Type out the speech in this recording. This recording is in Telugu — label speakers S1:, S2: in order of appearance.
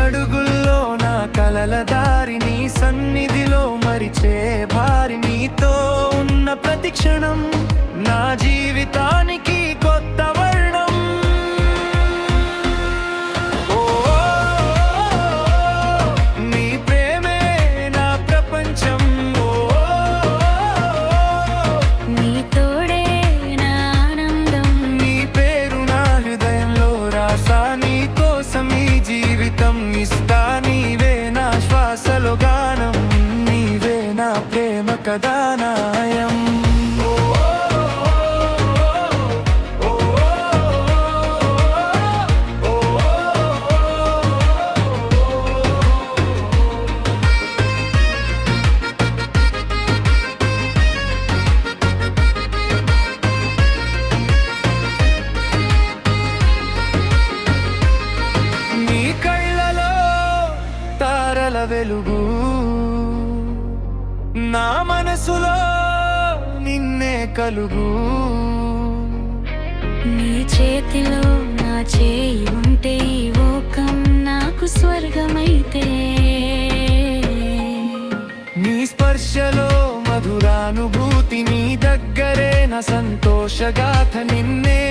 S1: అడుగుల్లో నా కలల దారి, నీ సన్నిధిలో మరిచే భారి, నీతో ఉన్న ప్రతి క్షణం నా జీవితానికి కొత్త వర్ణం. ఓ నీ ప్రేమే నా ప్రపంచం, ఓ
S2: నీ తోడే నా ఆనందం,
S1: నీ పేరు నా హృదయంలో రాసా, నీ కోసం ఈ జీవితం ఇస్తా. నీవే నా శ్వాసలో గానం, నీవే నా ప్రేమ కథానాయం. నీ కళ్ళలో తారల వెలుగు, నా మనసులో నిన్నే కలుగు.
S2: నీ చేతిలో నా చేయి ఉంటే ఈ లోకం నాకు స్వర్గమైతే.
S1: నీ స్పర్శలో మధురానుభూతి, నీ దగ్గరే నా సంతోషగాథ, నిన్నే